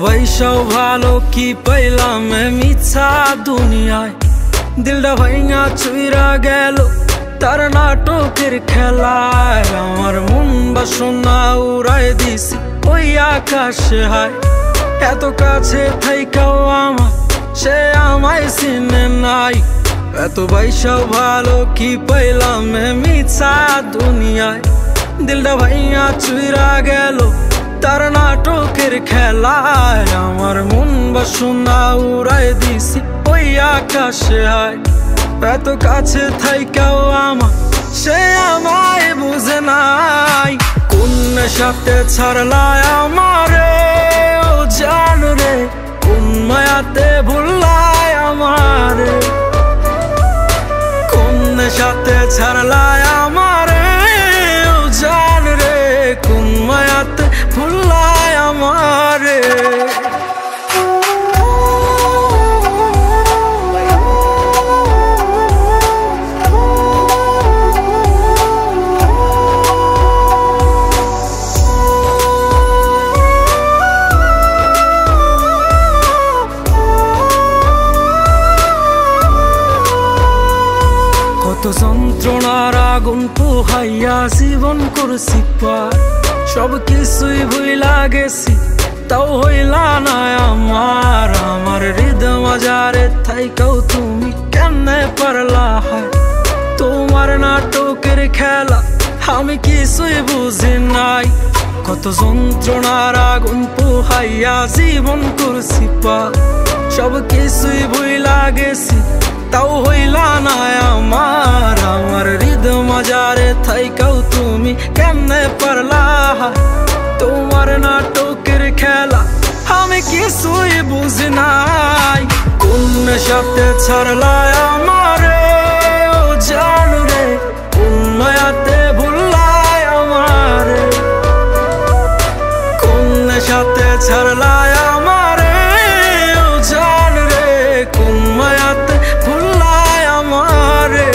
বৈশাও ভালো কি পাইলাম মিছা দুনিয়ায়, দিলটা ভাঙা চুইরা গেল তার নাটকের খেলায়। আমার মন বাসনা উড়াই দিছি ওই আকাশে হায়, এত কাছে থাইকাও আমার সে আমায় চিনে নাই। এত বৈশাও ভালো কি পাইলাম মিছা দুনিয়ায়, দিলটা ভাঙা চুইরা গেল তার নাটকের খেলায়। আমার মন বাসনা উড়াই দিছি ওই আকাশে হায়, এত কাছে থাইকাও আমার সে আমায় বুঝে নাই। কোন সাথে ছাড়লায় আমারে ও জান রে, কোন মায়াতে ভুললায় আমারে, কোন সাথে ছাড়লায় আমারে ও জান রে, কোন মায়াতে ভুললায় আমারে। কত যন্ত্রণার আগুন পোহাইয়া জীবন করছি পার, সব কিছুই ভুইলা গেছি তাও হইলা না আমার। আমার হৃদয় মাজারে থাইকাও তুমি কেমনে পারলা হয়, তোমার নাটকের খেলা আমি কিছুই বুঝি নাই। কত যন্ত্রণার আগুন পোহাইয়া জীবন করছি পার, সব কিছুই ভুইলা গেছি তাও হইলা না আমার। আমার হৃদয় মাজারে থাইকাও তুমি কেমনে পারলা, তোমার নাটকের খেলা আমি কিছুই বুঝি নাই। কোন সাথে ছাড়লায় আমারে ও জান রে, কোন মায়াতে ভুললায় আমারে, কোন সাথে ছাড়লায় আমারে ও জান রে, কোন মায়াতে ভুললায় আমারে,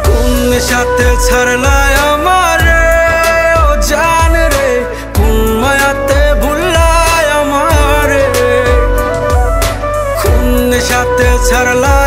কোন সাথে ছাড়লায় আমারে ও জান রে, কোন মায়াতে ভুললায় আমারে, কোন সাথে ছাড়লায়